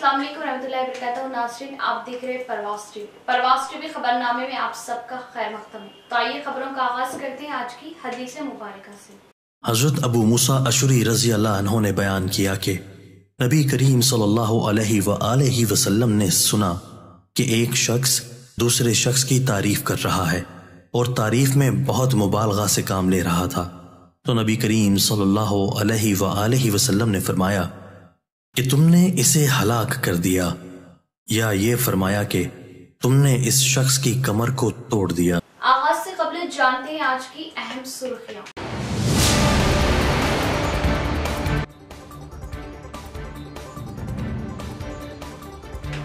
अस्सलाम वालेकुम रहमतुल्लाहि व बरकातहू। नाज़रीन, आप देख रहे हैं परवास टीवी खबरनामे में आप सबका खैर मक़दम है। तो आइए खबरों का आगाज करते हैं आज की हदीस मुबारका से। हजरत अबू मूसा अशरी रज़ी अल्लाह अन्हु ने बयान किया कि नबी करीम सल्लल्लाहु अलैहि वसल्लम ने सुना कि एक शख्स दूसरे शख्स की तारीफ कर रहा है और तारीफ में बहुत मुबालगा से काम ले रहा था। तो नबी करीम सल्लल्लाहु अलैहि वसल्लम ने फरमाया कि तुमने इसे हलाक कर दिया, या ये फरमाया कि तुमने इस शख्स की कमर को तोड़ दिया। आगाज से कबल जानते हैं आज की अहम सुर्खियां।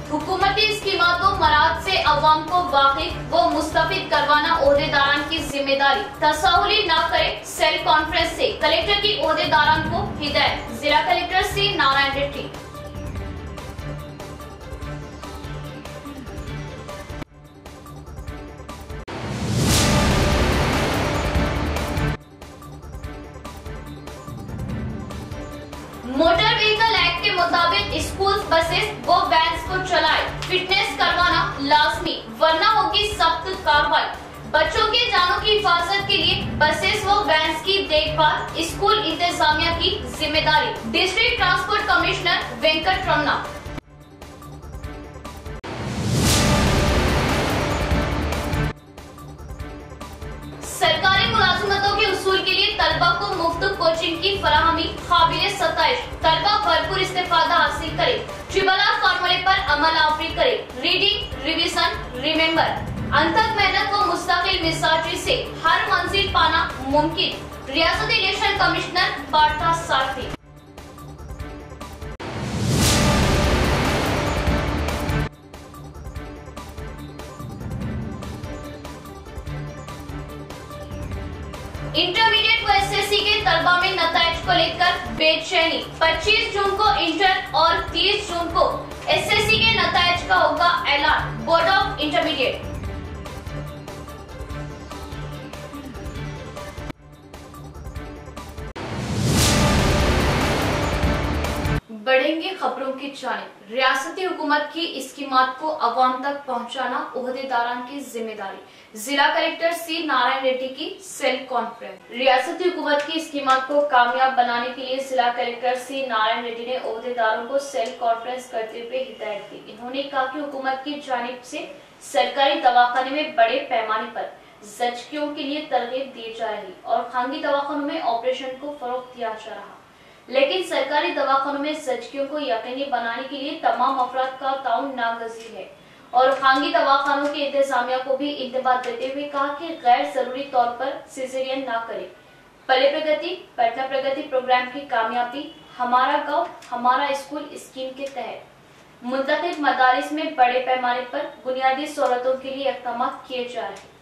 हुकूमती स्कीमातों मराद से अवाम को वाकिफ व मुस्तफिद करवाना ओहदेदारान की जिम्मेदारी। तसाहुली न करे। सेल कॉन्फ्रेंस से कलेक्टर की ओहदेदारान को हिदायत। जिला collector C Narayana Reddy. Motor vehicle act के मुताबिक स्कूल बसेस व वैन्स को चलाए, फिटनेस करवाना लाजमी वरना होगी सख्त कार्रवाई। बच्चों की जानों की हिफाजत के लिए बसेस व वैन्स की देखभाल स्कूल इंतजामिया की जिम्मेदारी। District transport commissioner Venkat Ramana. सरकारी मुलाजिमतों के उसूल के लिए तलबा को मुफ्त कोचिंग की फराहमी काबिल सताइश। तलबा भरपूर इस्तेफादा हासिल करे, ट्रिपल आर फार्मूले पर अमल आवरी करे। रीडिंग, रिवीजन, रिमेम्बर, अनथक मेहनत व मुस्तकिल मिजाजी से हर मंजिल पाना मुमकिन। रियासती इलेक्शन कमिश्नर पार्था सारथी। इंटरमीडिएट व एसएससी के तलबा में नताइज को लेकर बेचैनी। 25 जून को इंटर और 30 जून को एसएससी के नताइज का होगा ऐलान। Board of intermediate. बढ़ेंगे खबरों की जानिब। रियासती हुकूमत की स्कीमात को अवाम तक पहुंचाना ओहदेदारान की जिम्मेदारी। जिला कलेक्टर सी नारायण रेड्डी की सेल कॉन्फ्रेंस। रियासती हुकूमत की स्कीमात को कामयाब बनाने के लिए जिला कलेक्टर सी नारायण रेड्डी ने ओहदेदारों को सेल कॉन्फ्रेंस करते हुए हिदायत दी। इन्होंने कहा कि हुकूमत की जानिब से सरकारी दवाखाने में बड़े पैमाने पर जचकियों के लिए तरगीब दी जा रही और खानगी दवाखानों में ऑपरेशन को फरोग दिया जा रहा, लेकिन सरकारी दवाखानों में जचकियों को यकीनी बनाने के लिए तमाम अफराद का ताउन नागजीर है और खानगी दवाखानों के इंतजामिया को भी इंतबाह देते हुए कहा कि गैर जरूरी तौर पर सिजेरियन न करे। पले प्रगति पटना प्रगति प्रोग्राम की कामयाबी हमारा गांव हमारा स्कूल स्कीम के तहत मुंतखब मदारिस में बड़े पैमाने पर बुनियादी सहूलतों के लिए इक़दाम किए जा रहे।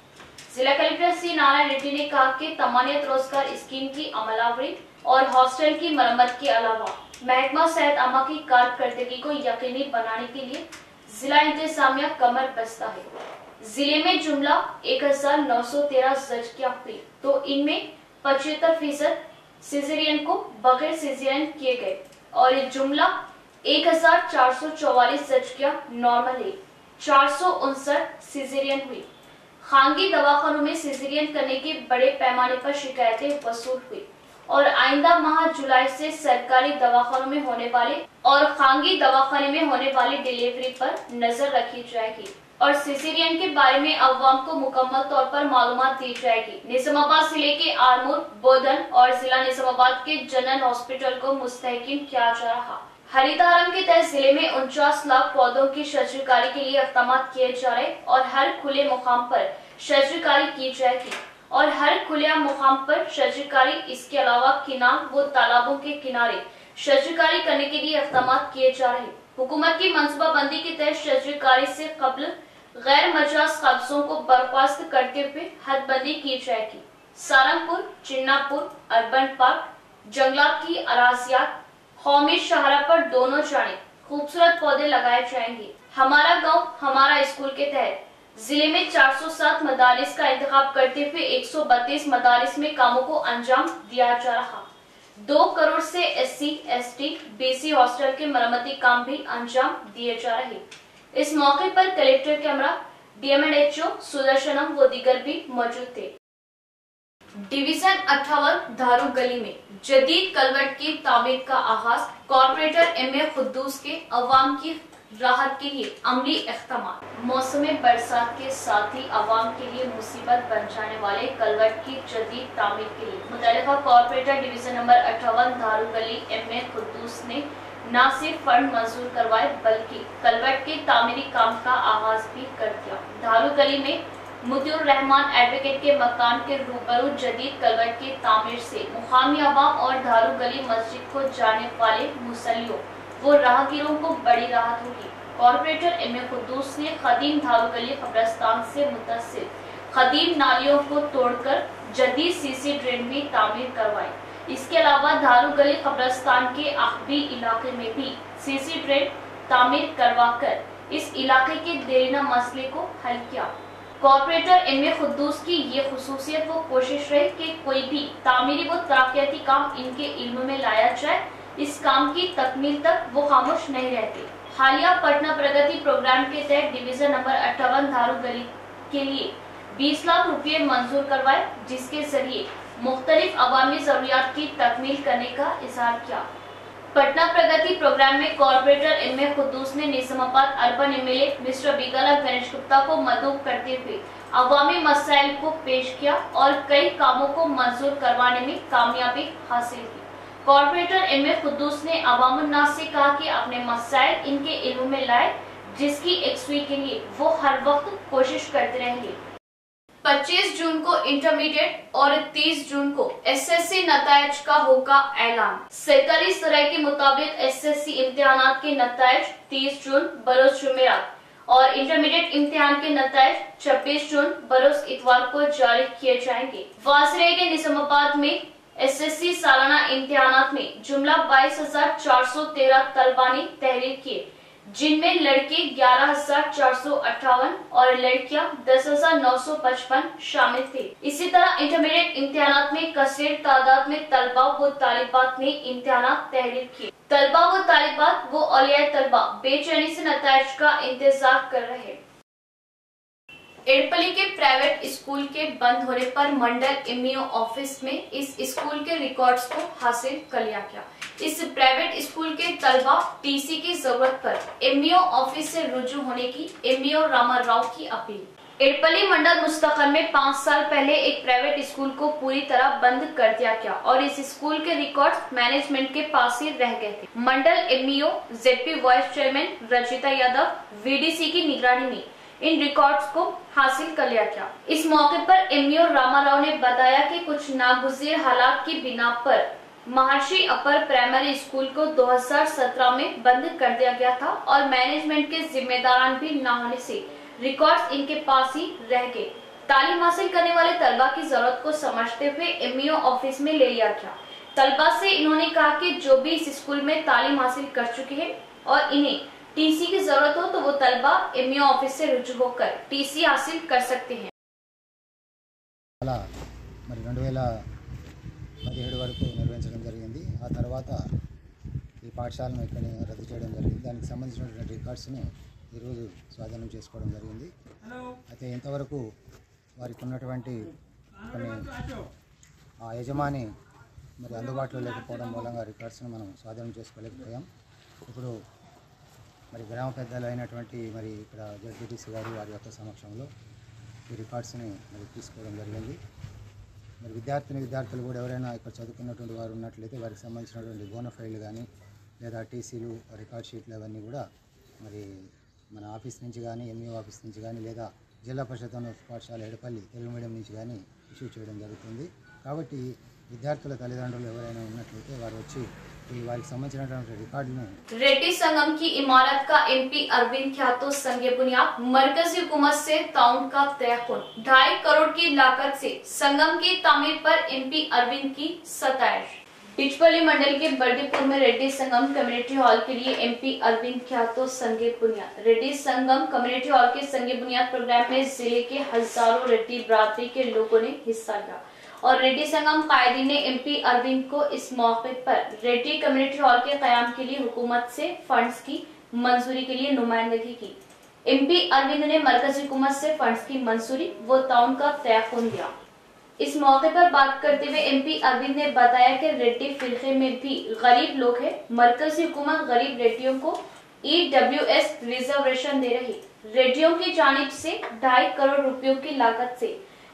जिला कलेक्टर सी नारायण रेड्डी ने कहा कि तमानियत रोजगार स्कीम की अमलावरी और हॉस्टल की मरम्मत के अलावा महकमा सेहत आमा की कारकर्दगी को यकीनी बनाने के लिए जिला इंतजामिया कमर बस्ता है। जिले में जुमला 1913 जचकियां हुई तो इनमें 75% सिजेरियन को बगैर सिजेरियन किए गए और जुमला 1444 जचकियां नॉर्मल है, 459 सिजेरियन हुई। खानगी दवाखानों में सिजेरियन करने की बड़े पैमाने पर शिकायतें वसूल हुई और आइंदा माह जुलाई से सरकारी दवाखानों में होने वाले और खानगी दवाखाने में होने वाली डिलीवरी पर नजर रखी जाएगी और सिजेरियन के बारे में अवाम को मुकम्मल तौर पर मालूमात दी जाएगी। निजामाबाद जिले के आरमूर, बोधन और जिला निजामाबाद के जनरल हॉस्पिटल को मुस्तहकिम किया जा रहा। हरितहारम के तहत जिले में 49 लाख पौधों की शजरकारी के लिए इक़दाम किए जा रहे और हर खुले मुकाम पर शजरकारी की जाएगी और हर खुले मुकाम पर शजरकारी। इसके अलावा किनार व तालाबों के किनारे शजरकारी करने के लिए इक़दाम किए जा रहे। हुकूमत की मंसूबाबंदी के तहत शजरकारी से कबल गैर मजाज कब्जों को बर्खास्त करते हुए हदबंदी की जाएगी। सारंगपुर, चिन्नापुर, अर्बन पार्क, जंगलात की अराजियात, कौमी शाहरा पर दोनों जानिब खूबसूरत पौधे लगाए जाएंगे। हमारा गांव हमारा स्कूल के तहत जिले में 407 मदारिस का इंतखाब करते हुए 132 मदारिस में कामों को अंजाम दिया जा रहा। 2 करोड़ से SC, ST, BC हॉस्टल के मरम्मती काम भी अंजाम दिए जा रहे। इस मौके पर कलेक्टर कैमरा, DMNHO सुदर्शनम व दीगर भी मौजूद थे। डिवीजन 58 धारू गली में जदीद कलवर्ट की तामीर का आगाज, कॉर्पोरेटर MA खुद्दूस के अवाम की राहत के लिए अमली इख्तियार। मौसम बरसात के साथ ही अवाम के लिए मुसीबत बन जाने वाले कलवर्ट की जदीद तामीर के लिए मुतल्लिका कॉर्पोरेटर डिवीजन नंबर 58 धारू गली MA खुद्दूस ने न सिर्फ फंड मंजूर करवाए बल्कि कलवर्ट के तामीरी काम का आगाज भी कर दिया। धारू गली में मुतीउर रहमान एडवोकेट के मकान के रूबरू जदीद कलवर्ट की तामीर से मुकामी अवाम और धारू गली मस्जिद को जाने वाले मुसल्लियों वो राहगीरों को बड़ी राहत होगी। कॉर्पोरेटर MA खुद्दूस ने खदीम धारू गली कब्रिस्तान से मुत्तसिल खदीम नालियों को तोड़कर जदीद CC ड्रेन भी तामीर करवाई। इसके अलावा धारू गली कब्रिस्तान के आखबी इलाके में भी CC ड्रेन तामीर करवाकर इस इलाके के देरीना मसले को हल किया। कॉर्पोरेटर MA खुद्दूस की ये खुसूसियत वो कोशिश रही कि कोई भी तामीरी व तरक्याती काम इनके इल्म में लाया जाए। इस काम की तकमील तक वो खामोश नहीं रहते। हालिया पटना प्रगति प्रोग्राम के तहत डिवीजन नंबर 58 धारू गली के लिए 20 लाख रुपए मंजूर करवाए, जिसके जरिए मुख्तलिफ अवामी जरूरियात की तकमील करने का इजहार किया। पटना प्रगति प्रोग्राम में कॉर्पोरेटर MA खुद्दूस ने Nizamabad urban MLA mister Bigala Ganesh Gupta को मदऊ करते हुए अवामी मसाइल को पेश किया और कई कामों को मंजूर करवाने में कामयाबी हासिल की। कॉर्पोरेटर MA खुद्दूस ने अवामुन्नास से कहा कि अपने मसाइल इनके इल्म में लाए, जिसकी एकसुई के लिए वो हर वक्त कोशिश करते रहेंगे। 25 जून को इंटरमीडिएट और 30 जून को SSC नतायज का होगा ऐलान। सरकारी सराय के मुताबिक SSC इम्तिहानात के नतायज 30 जून बरोज जुमेरात और इंटरमीडिएट इम्तिहान के नतायज 26 जून बरोज इतवार को जारी किए जाएंगे। वासरे के निजामाबाद में SSC सालाना इम्तिहानात में जुमला 22,413 तलबा ने तहरीर किए, जिनमें लड़के 11,458 और लड़कियां 10,955 शामिल थे। इसी तरह इंटरमीडिएट इम्तिहानात में कसीर तादाद में तलबा व तालिबात ने इम्तिहानात तहरीर किए। तलबा व तालिबात व औलिया तलबा बेचैनी से नताइज का इंतजार कर रहे। एड़पली के प्राइवेट स्कूल के बंद होने पर मंडल MAO ऑफिस में इस स्कूल के रिकॉर्ड्स को हासिल कर लिया गया। इस प्राइवेट स्कूल के तलबा TC की जरूरत पर MAO ऑफिस से रुजू होने की MAO रामाराव की अपील। एड़पली मंडल मुस्तकल में 5 साल पहले एक प्राइवेट स्कूल को पूरी तरह बंद कर दिया गया और इस स्कूल के रिकॉर्ड्स मैनेजमेंट के पास ही रह गए थे। मंडल MAO ZP vice chairman Rachita Yadav VDC की निगरानी में इन रिकॉर्ड्स को हासिल कर लिया गया। इस मौके पर MAO रामाराव ने बताया कि कुछ नागुज़ीर हालात की बिना पर महर्षि अपर प्राइमरी स्कूल को 2017 में बंद कर दिया गया था और मैनेजमेंट के जिम्मेदारान भी न होने से रिकॉर्ड्स इनके पास ही रह गए। तालीम हासिल करने वाले तलबा की जरूरत को समझते हुए MAO ऑफिस में ले लिया गया। तलबा से इन्होंने कहा कि जो भी इस स्कूल में तालीम हासिल कर चुके हैं और इन्हें TC की जरूरत हो तो वो तलबा MAO ऑफिस से रुजू होकर TC हासिल कर सकते हैं। 2017 వరకు నిర్వహించడం జరిగింది। ఆ తర్వాత ఈ పాఠశాలను ఇక్కడ రద్దు చేయడం జరిగింది। దానికి సంబంధించినటువంటి రికార్డ్స్ని ఈరోజు స్వాధీనం చేసుకోవడం జరిగింది। అయితే ఇంతవరకు వారికి ఉన్నటువంటి కొన్ని యజమాని మరి అందుబాటులో లేకపోవడం మూలంగా రికార్డ్స్ని మనం స్వాధీనం చేసుకోలేకపోయాం। ఇప్పుడు మరి గ్రామ పెద్దలు అయినటువంటి మరి ఇక్కడ జడ్పీటీసీ గారు వారి యొక్క సమక్షంలో ఈ రికార్డ్స్ని మరి తీసుకోవడం జరిగింది। మరి విద్యార్థులు కూడా ఎవరైనా ఇక్కడ చదువుకున్నటువంటి వారు ఉన్నట్లయితే వారికి సంబంధించినటువంటి బోనఫైడ్లు కానీ లేదా టీసీలు రికార్డ్ షీట్లు అవన్నీ కూడా మరి మన ఆఫీస్ నుంచి కానీ MAO ఆఫీస్ నుంచి కానీ లేదా జిల్లా పరిషత్ పాఠశాల ఎడపల్లి తెలుగు మీడియం నుంచి కానీ ఇష్యూ చేయడం జరుగుతుంది। కాబట్టి విద్యార్థుల తల్లిదండ్రులు ఎవరైనా ఉన్నట్లయితే వారు వచ్చి వారికి సంబంధించినటువంటి రికార్డులను रेड्डी संगम की इमारत का MP अरविंद ख्यातो संगे बुनियाद, मरकजी हुकूमत से ताउन का तयक्कुन, 2.5 करोड़ की लागत से संगम की तामीर पर MP अरविंद की सताइश। बिचपल्ली मंडल के बर्दीपुर में रेड्डी संगम कम्युनिटी हॉल के लिए MP अरविंद ख्यातो संगे बुनियाद। रेड्डी संगम कम्युनिटी हॉल के संगे बुनियाद प्रोग्राम में जिले के हजारों रेड्डी बरादरी के लोगों ने हिस्सा लिया और रेड्डी संगम कायदीन ने MP अरविंद को इस मौके पर रेड्डी कम्युनिटी हॉल के कयाम के लिए हुकूमत से फंड्स की मंजूरी के लिए नुमाइंदगी की। MP अरविंद ने मरकजी हुकूमत से फंड्स की मंजूरी व ताउन का तयक़ुन दिया। इस मौके पर बात करते हुए MP अरविंद ने बताया कि रेड्डी फिरके में भी गरीब लोग हैं। मरकजी हुकूमत गरीब रेड्डियों को EWS रिजर्वेशन दे रही। रेड्डियों की जानिब से 2.5 करोड़ रुपयों की लागत से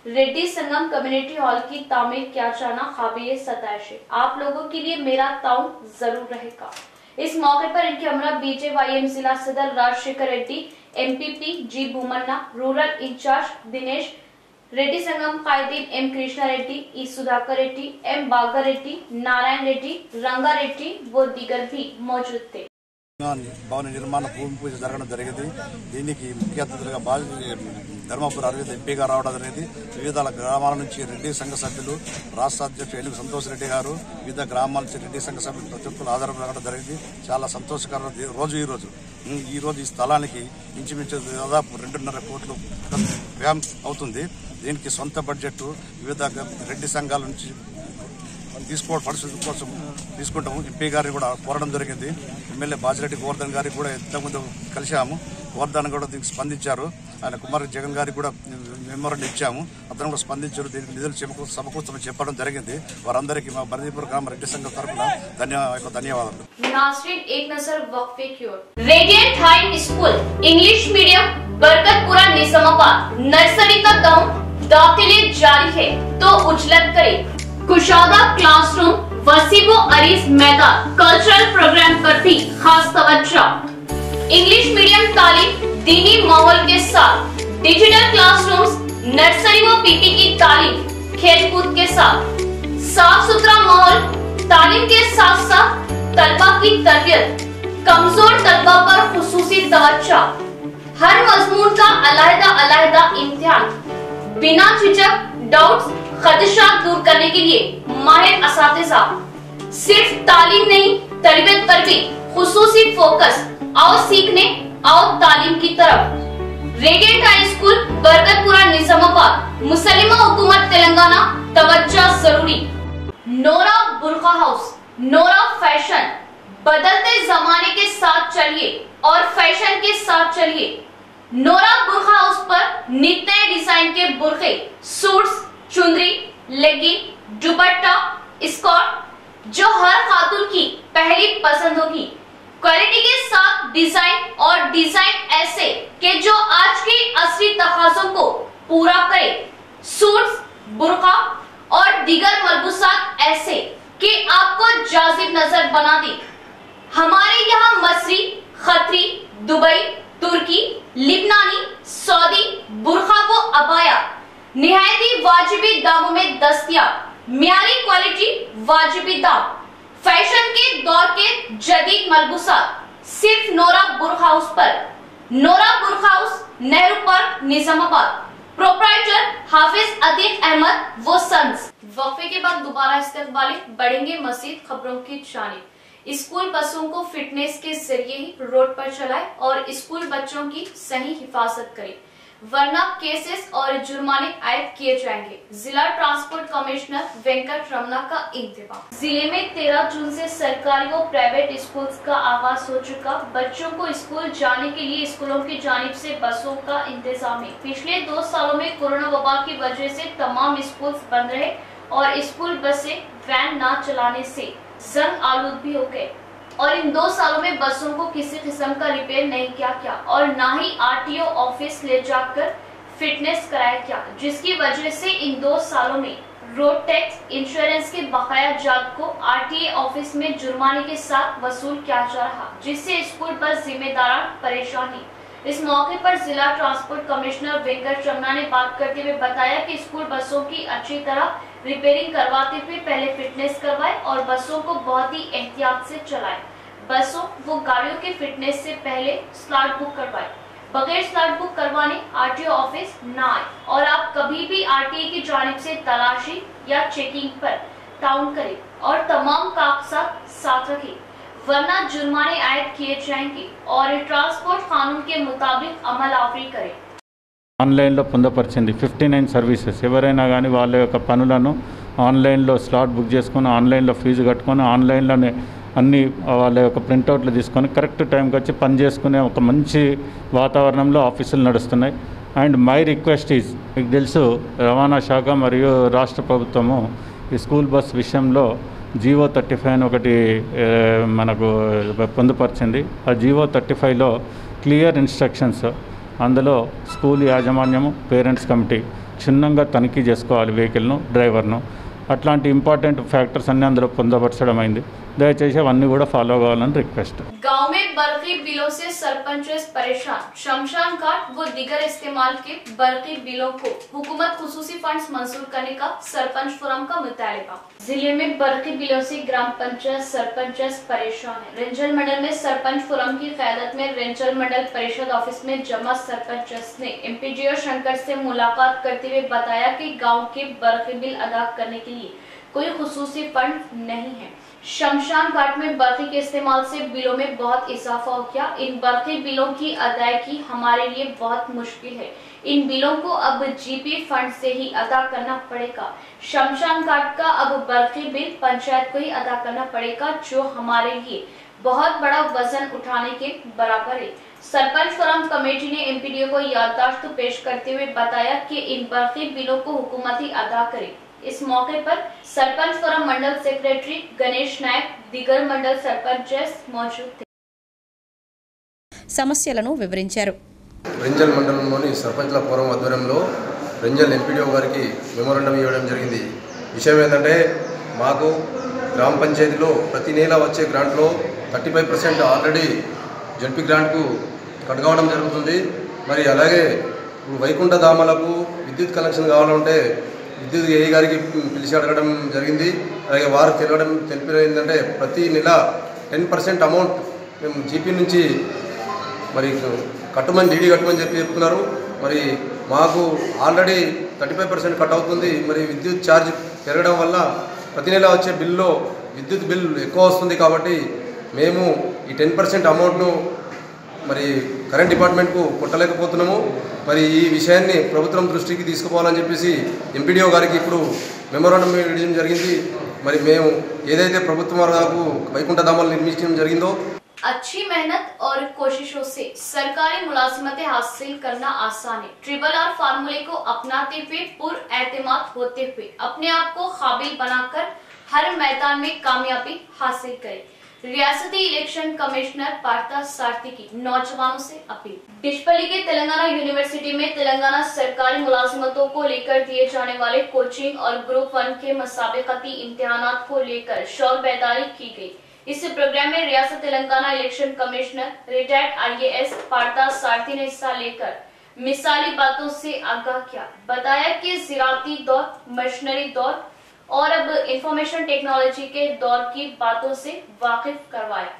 रेड्डी संगम कम्युनिटी हॉल की तामीर किया जाना काबिल सताइश है। आप लोगों के लिए मेरा ताउन जरूर रहेगा। इस मौके पर इनके हमरा BJYM जिला सदर Rajashekar Reddy, MPP G Bhumanna, rural incharge Dinesh Reddy संगम कायदीन M Krishna Reddy, E Sudhakar Reddy, M Bagar Reddy, Narayan Reddy, रंगा रेड्डी व दीगर भी मौजूद थे। భవన నిర్మాణ భూమి పూజ జరగడం జరిగింది। దీనికి ముఖ్య అతిథులుగా ధర్మపురి అరవింద్ ఎంపీ గారు రావడం జరిగింది। వివిధ గ్రామాల నుంచి రెడ్డి సంఘ సభ్యులు, రాష్ట్ర అధ్యక్షుడు ఎలుగు సంతోష్ రెడ్డి గారు, వివిధ గ్రామాల నుంచి రెడ్డి సంఘ సభ్యులు ప్రతి ఒక్కరు హాజరవడం జరిగింది। చాలా సంతోషకరమైన రోజు ఈ రోజు ఈ స్థలానికి ఇంచుమించు దాదాపు 2.5 కోట్లు వ్యయం అవుతుంది। దీనికి సొంత బడ్జెట్ వివిధ రెడ్డి సంఘాల నుంచి తీసుకోవడం పరిస్థితి కోసం తీసుకుంటాము। ఎంపీ గారిని కూడా కోరడం జరిగింది। ఎమ్మెల్యే బాజిరెడ్డి గోవర్ధన్ గారికి కూడా ఇంతకుముందు కలిశాము। గోవర్ధన్ కూడా దీనికి స్పందించారు। ఆయన కుమార్ జగన్ గారికి కూడా మెమోరాండం ఇచ్చాము, అతను కూడా స్పందించారు। దీనికి నిధులు సమకూర్చమని చెప్పడం జరిగింది। వారందరికీ మా బర్దీపుర గ్రామ రెడ్డి సంఘం తరఫున ధన్యవాదాలు। नाज़रीन एक नजर वक्फे की ओर। Radiant high school English medium Barkatpura Nizamabad nursery का दाखिले जारी है तो उजलत करे। कुशादा क्लासरूम, वसीबो अरीज मैदान, कल्चरल प्रोग्राम पर भी खास तवज्जो। इंग्लिश मीडियम तालीम दीनी माहौल के साथ, डिजिटल क्लासरूम्स, नर्सरी व PP की तालीम खेलकूद के साथ, साफ सुथरा माहौल, तालीम के साथ साथ तलबा की तरबियत, कमजोर तलबा पर खुसूसी तवज्जो, हर मजमून का अलग-अलग इम्तिहान, बिना झिझक डाउट्स खदशात दूर करने के लिए माहिर असातिज़ा। सिर्फ तालीम नहीं, तरबियत पर भी खुसूसी फोकस। आओ सीखने, आओ तालीम की तरफ। Radiant high school Barkatpura Nizamabad, मुसलिमा हुकूमत तेलंगाना, तवज्जो जरूरी। नोरा बुर्का हाउस, नोरा फैशन, बदलते जमाने के साथ चलिए और फैशन के साथ चलिए। नोरा बुर्का हाउस पर नित नए डिजाइन के बुर्के, सूट्स, चुंदरी, लेगिंग, दुपट्टा, स्कर्ट जो हर खातून की पहली पसंद होगी। क्वालिटी के साथ डिजाइन और डिजाइन ऐसे कि जो आज की असली तकाज़ों को पूरा करे। सूट्स, बुर्का और दीगर मलबूसात ऐसे कि आपको जाजिब नजर बना दे। हमारे यहाँ मसरी, खतरी, दुबई, तुर्की, लिबनानी, सऊदी बुर्का व अबाया निहायती वाजिबी दामों में दस्तयाब। मियारी क्वालिटी, वाजिबी दाम, फैशन के दौर के जदीद मलबूसात सिर्फ नोरा बुर्का हाउस पर। Nora Burqa house, Nehru park, Nizamabad. Proprietor Hafiz Atiq Ahmed वो सन्स। वक्फे के बाद दोबारा इस्तकबाली बढ़ेंगे मजीद खबरों की जानिब। स्कूल बसों को फिटनेस के जरिए ही रोड पर चलाए और स्कूल बच्चों की सही हिफाजत करें, वरना केसेस और जुर्माने आयद किए जाएंगे। जिला ट्रांसपोर्ट कमिश्नर वेंकट रमना का इंतबाह। जिले में 13 जून से सरकारी व प्राइवेट स्कूल्स का आगाज हो चुका। बच्चों को स्कूल जाने के लिए स्कूलों की जानिब से बसों का इंतजाम है। पिछले 2 सालों में कोरोना वबा की वजह से तमाम स्कूल्स बंद रहे और स्कूल बसें वैन न चलाने से जंग आलूद भी हो गए और इन 2 सालों में बसों को किसी किस्म का रिपेयर नहीं किया और ना ही RTO ऑफिस ले जाकर फिटनेस कराया क्या, जिसकी वजह से इन 2 सालों में रोड टैक्स, इंश्योरेंस के बकाया जात को RTA ऑफिस में जुर्माने के साथ वसूल किया जा रहा, जिससे स्कूल बस जिम्मेदारान परेशान है। इस मौके पर जिला ट्रांसपोर्ट कमिश्नर वेंकट रमना ने बात करते हुए बताया कि स्कूल बसों की अच्छी तरह रिपेयरिंग करवाते हुए पहले फिटनेस करवाए और बसों को बहुत ही एहतियात से चलाए। बसों व गाड़ियों के फिटनेस से पहले स्लॉट बुक करवाए। बगैर स्लॉट बुक करवाने RTO ऑफिस न आए और आप कभी भी RTA की जानिब से तलाशी या चेकिंग पर टाउन करें और तमाम कागजात साथ रखें, वरना जुर्माने आयद किए जाएंगे और ट्रांसपोर्ट कानून के मुताबिक अमल आवरी करें। ఆన్లైన్లో పొందపరిచింది. 59 సర్వీసెస్. ఎవరైనా కానీ వాళ్ళ యొక్క పనులను ఆన్లైన్లో స్లాట్ బుక్ చేసుకొని ఆన్లైన్లో ఫీజు కట్టుకొని ఆన్లైన్లోనే అన్ని వాళ్ళ యొక్క ప్రింట్అవుట్లు తీసుకొని కరెక్ట్ టైంకి వచ్చి పని చేసుకునే ఒక మంచి వాతావరణంలో ఆఫీసులు నడుస్తున్నాయి. అండ్ మై రిక్వెస్ట్ ఈజ్, మీకు తెలుసు రవాణా శాఖ మరియు రాష్ట్ర ప్రభుత్వము ఈ స్కూల్ బస్ విషయంలో జీవో 35 అని ఒకటి మనకు పొందుపరిచింది. ఆ జీవో 35లో క్లియర్ ఇన్స్ట్రక్షన్స్, అందులో స్కూల్ యాజమాన్యము పేరెంట్స్ కమిటీ క్షుణ్ణంగా తనిఖీ చేసుకోవాలి వెహికల్ను, డ్రైవర్ను. అట్లాంటి ఇంపార్టెంట్ ఫ్యాక్టర్స్ అన్నీ అందులో పొందపరచడం అయింది. దయచేసి అవన్నీ కూడా ఫాలో కావాలని రిక్వెస్ట్. गांव में बरकी बिलों से सरपंच परेशान। शमशान घाट व दीगर इस्तेमाल के बरकी बिलों को हुकूमत खुसूसी फंड्स मंजूर करने का सरपंच फोरम का मुतालबा। जिले में बरकी बिलों से ग्राम पंचायत सरपंच परेशान है। रेंजल मंडल में सरपंच फोरम की क़यादत में रेंजल मंडल परिषद ऑफिस में जमा सरपंच ने एमपीडीओ शंकर से मुलाकात करते हुए बताया कि गाँव के बरकी बिल अदा करने के लिए कोई खुसूसी फंड नहीं है। शमशान घाट में बरकी के इस्तेमाल से बिलों में बहुत इजाफा हो गया। इन बरकी बिलों की अदायगी हमारे लिए बहुत मुश्किल है। इन बिलों को अब जीपी फंड से ही अदा करना पड़ेगा। शमशान घाट का अब बरकी बिल पंचायत को ही अदा करना पड़ेगा, जो हमारे लिए बहुत बड़ा वजन उठाने के बराबर है। सरपंच फोरम कमेटी ने एमपीडीओ को याददाश्त पेश करते हुए बताया कि इन बरकी बिलों को हुकूमत ही अदा करे। इस मौके पर सरपंच फोरम मंडल सेक्रेटरी गणेश नायक, दिगर मंडल सरपंच मौजूद थे। సమస్యలను వివరించారు. రెంజల్ మండలంలోని సర్పంచ్ల ఫోరం ఆధ్వర్యంలో రెంజల్ ఎంపీడీఓ గారికి మెమోరాండం ఇవ్వడం జరిగింది. విషయం ఏంటంటే, మాకు గ్రామ పంచాయతీలో ప్రతి నెల వచ్చే గ్రాంట్లో 35% ఆల్రెడీ జడ్పీ గ్రాంట్కు కట్ కావడం జరుగుతుంది. మరి అలాగే ఇప్పుడు వైకుంఠ ధామాలకు విద్యుత్ కనెక్షన్ కావాలంటే విద్యుత్ ఏఈ గారికి పిలిచి అడగడం జరిగింది. అలాగే వారు తెలిపిన ఏంటంటే, ప్రతి నెల 10% అమౌంట్ మేము జీపీ నుంచి మరి కట్టమని డీడీ కట్టమని చెప్తున్నారు. మరి మాకు ఆల్రెడీ 35% కట్ అవుతుంది. మరి విద్యుత్ ఛార్జ్ పెరగడం వల్ల ప్రతి నెల వచ్చే బిల్లులో విద్యుత్ బిల్ ఎక్కువ వస్తుంది. కాబట్టి మేము ఈ 10% అమౌంట్ను మరి కరెంట్ డిపార్ట్మెంట్కు కొట్టలేకపోతున్నాము. మరి ఈ విషయాన్ని ప్రభుత్వం దృష్టికి తీసుకుపోవాలని చెప్పేసి ఎంపీడీఓ గారికి ఇప్పుడు మెమోరాండం ఇవ్వడం జరిగింది. మరి మేము ఏదైతే ప్రభుత్వం వరకు వైకుంఠ ధామాలు నిర్మించడం జరిగిందో, अच्छी मेहनत और कोशिशों से सरकारी मुलाजिमतें हासिल करना आसान है। ट्रिपल आर फार्मूले को अपनाते हुए पुर एतमाद होते हुए अपने आप को काबिल बनाकर हर मैदान में कामयाबी हासिल करें। रियासती इलेक्शन कमिश्नर पार्था सारथी की नौजवानों से अपील। डिशपल्ली के तेलंगाना यूनिवर्सिटी में तेलंगाना सरकारी मुलाजिमतों को लेकर दिए जाने वाले कोचिंग और ग्रुप 1 के मुसाबिकती इम्तिहानात को लेकर शोर बैदारी की गई। इस प्रोग्राम में रियासत Telangana election commissioner retired IAS Partha सारथी ने हिस्सा लेकर मिसाली बातों से आगाह किया। बताया कि ज़राअती दौर, मशीनरी दौर और अब इंफॉर्मेशन टेक्नोलॉजी के दौर की बातों से वाकिफ करवाया।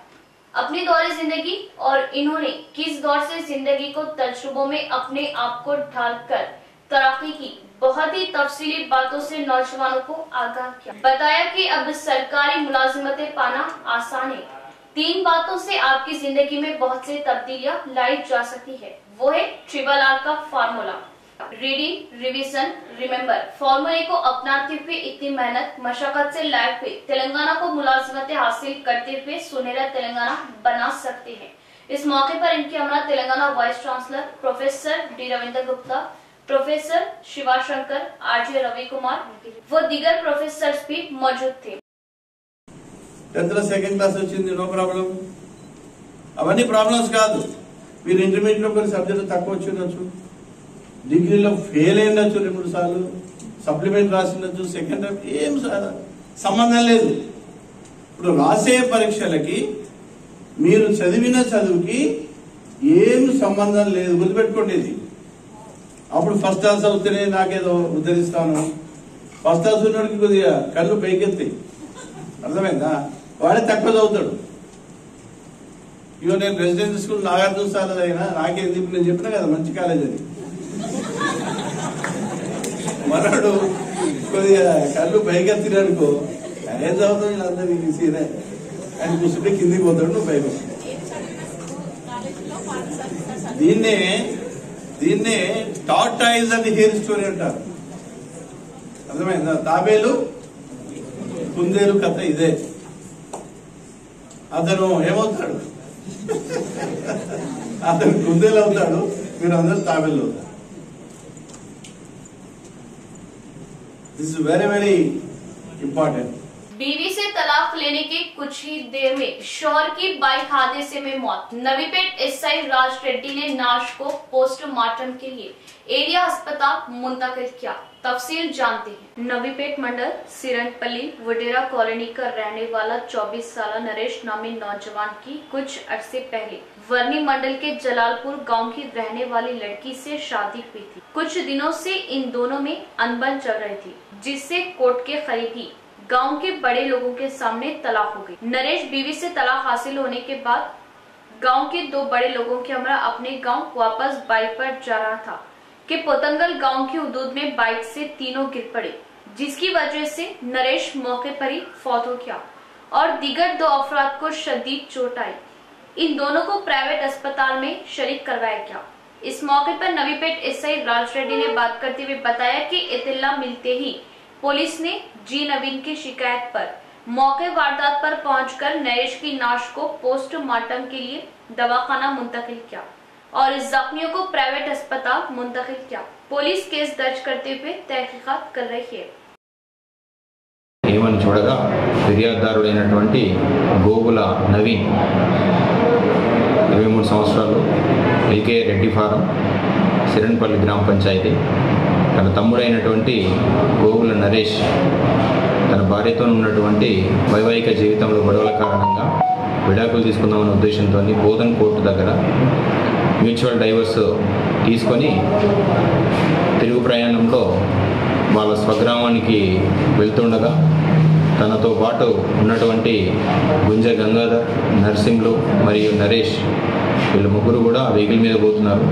अपनी दौरे जिंदगी और इन्होंने किस दौर से जिंदगी को तजुर्बों में अपने आप को ढालकर तरक्की की बहुत ही तफसीली बातों से नौजवानों को आगाह किया। बताया कि अब सरकारी मुलाजिमतें पाना आसान है। 3 बातों से आपकी जिंदगी में बहुत से तब्दीलियां लाई जा सकती है। वो है ट्रिपल आर का फार्मूला, रीडिंग, रिवीजन, रिमेम्बर। फार्मूले को अपनाते हुए इतनी मेहनत मशक्कत से लायक हुए तेलंगाना को मुलाजिमतें हासिल करते हुए सुनहरा तेलंगाना बना सकते हैं। इस मौके पर इनके हमरा Telangana vice chancellor professor D Ravindra Gupta, professor Shivashankar, RJ Ravi Kumar व दीगर प्रोफेसर भी मौजूद थे। 10th సెకండ్ క్లాస్ వచ్చింది, నో ప్రాబ్లం. అవన్నీ ప్రాబ్లమ్స్ కాదు. మీరు ఇంటర్మీడియట్ లో కొన్ని సబ్జెక్టు తక్కువ వచ్చిండొచ్చు, డిగ్రీలో ఫెయిల్ అయిండొచ్చు 2-3 సార్లు, సప్లిమెంట్ రాసిండొచ్చు, సెకండ్ ఏం సంబంధం లేదు. ఇప్పుడు రాసే పరీక్షలకి మీరు చదివిన చదువుకి ఏం సంబంధం లేదు, గుర్తుపెట్టుకోండి. ఇది అప్పుడు ఫస్ట్ క్లాస్ అవుతేనే నాకేదో ఉద్ధరిస్తాను, ఫస్ట్ క్లాస్ ఉన్నోడికి కొద్దిగా కళ్ళు పైకెత్తాయి, అర్థమైందా? వాడే తక్కువ చదువుతాడు. ఇగో నేను రెసిడెన్షియల్ స్కూల్ నాగార్జున సార్ అయినా నాకేంది, ఇప్పుడు నేను చెప్పినా కదా మంచి కాలేజ్ అని. మనోడు కొద్దిగా కళ్ళు పైకెత్తిననుకో ఏం చదువుతావు వీళ్ళందరూ సీనే అని కూర్చుంటే కిందికి పోతాడు, నువ్వు పైకి. దీన్నే దీన్నే టార్టాయిజ్ అని హెయిర్ స్టోరీ అంటారు. అర్థమైందా? తాబేలు కుందేలు కథ ఇదే. అతను ఏమవుతాడు? అతను కుందేలు అవుతాడు, మీరు అందరూ తాబేలు అవుతారు. This is very very important. बीवी से तलाक लेने के कुछ ही देर में शौहर की बाइक हादसे में मौत. नवीपेट एसआई राज रेड्डी ने नाश को पोस्टमार्टम के लिए एरिया अस्पताल मुंतकिल किया. तफसील जानते हैं. नवीपेट मंडल सिरनपल्ली वडेरा कॉलोनी का रहने वाला 24 साल नरेश नामी नौजवान की कुछ अरसे पहले वर्नी मंडल के जलालपुर गांव की रहने वाली लड़की से शादी हुई थी. कुछ दिनों से इन दोनों में अनबन चल रही थी, जिससे कोर्ट के करीब ही गांव के बड़े लोगों के सामने तलाक हो गई. नरेश बीवी से तलाक हासिल होने के बाद गांव के 2 बड़े लोगों के हमरा अपने गांव वापस बाइक पर जा रहा था कि पोतंगल गांव की हदूद में बाइक से तीनों गिर पड़े, जिसकी वजह से नरेश मौके पर ही फौत हो गया और दीगर 2 अफराद को शदीद चोट आई. इन दोनों को प्राइवेट अस्पताल में शरीक करवाया गया. इस मौके पर नवीपेट एसआई राज रेड्डी ने बात करते हुए बताया कि इत्तला मिलते ही पुलिस ने जी नवीन की शिकायत पर मौके वारदात पर पहुंचकर नरेश की नाश को पोस्टमार्टम के लिए दवाखाना मुंतकिल किया और इस जख्मियों को प्राइवेट अस्पताल मुंतकिल किया. पुलिस केस दर्ज करते हुए तहकीकात कर रही है. ఏమని చూడగా ఫిర్యాదుదారుడైనటువంటి గోగుల నవీన్ 23 సంవత్సరాలు, ఎల్కే రెడ్డి ఫారం, సిరన్పల్లి గ్రామ పంచాయతీ, తన తమ్ముడైనటువంటి గోగుల నరేష్ తన భార్యతో ఉన్నటువంటి వైవాహిక జీవితంలో గొడవల కారణంగా విడాకులు తీసుకుందామనే ఉద్దేశంతో బోధన్ కోర్టు దగ్గర మ్యూచువల్ డైవర్స్ తీసుకొని తిరుగు ప్రయాణంలో వాళ్ళ స్వగ్రామానికి వెళ్తుండగా తనతో పాటు ఉన్నటువంటి గుంజ గంగాధర్, నర్సింహులు మరియు నరేష్ వీళ్ళు ముగ్గురు కూడా వెహికల్ మీద పోతున్నారు.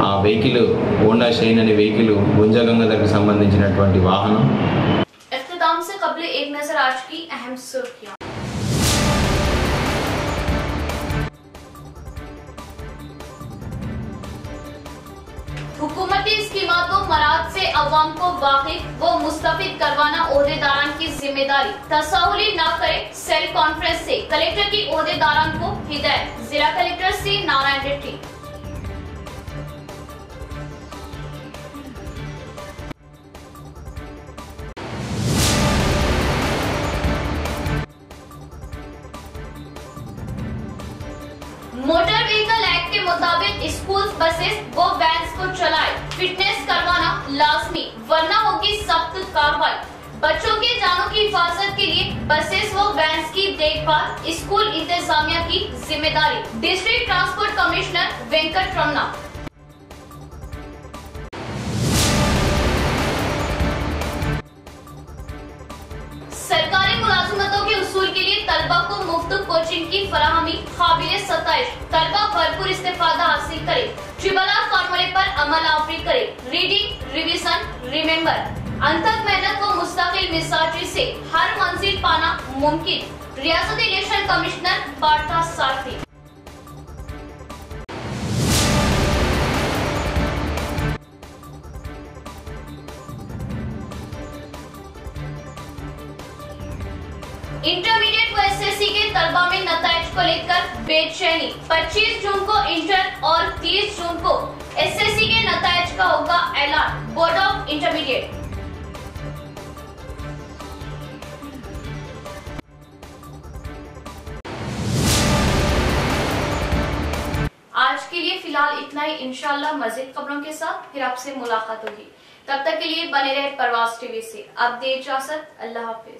ఆ వెహికల్ హోండా షైన్ అనే వెహికల్ గుంజ గంగాధర్కి సంబంధించినటువంటి వాహనం. इख्तिताम से कबल एक नजर आज की अहम सुर्खियां. हुकूमती स्कीमातों मराद से अवाम को वाकिफ व मुस्तफिद करवाना ओहदेदारान की जिम्मेदारी. तसाहुली न करे. सेल कॉन्फ्रेंस से कलेक्टर की ओहदेदारान को हिदायत. जिला collector C Narayana Reddy. Motor vehicle act के मुताबिक स्कूल बसेस व वैन्स को चलाए. फिटनेस करवाना लाजमी, वरना होगी सख्त कार्रवाई. बच्चों के जानों की हिफाजत के लिए बसेस व वैन्स की देखभाल स्कूल इंतजामिया की जिम्मेदारी. District transport commissioner Venkat Ramana. सरकारी मुलाजमतों के उसूल के लिए तलबा को मुफ्त कोचिंग की फराहमी काबिल सताइश. तलबा भरपूर इस्तेफादा हासिल करे. ट्रिबल आर फार्मूले पर अमल आवरी करे. Reading, revision, remember. अंतक मेहनत व मुस्तकिल मिजाजी से हर मंजिल पाना मुमकिन. रियासती इलेक्शन कमिश्नर पार्था सारथी. इंटरमीडिएट व एसएससी के तलबा में नताइज को लेकर बेचैनी. 25 जून को इंटर और 30 जून को एसएससी के नताइज का होगा ऐलान. Board of intermediate. आज के लिए फिलहाल इतना ही. इंशाल्लाह मजीद खबरों के साथ फिर आपसे मुलाकात होगी. तब तक के लिए बने रहे परवाज टीवी से. अब दे इजाजत. अल्लाह हाफिज.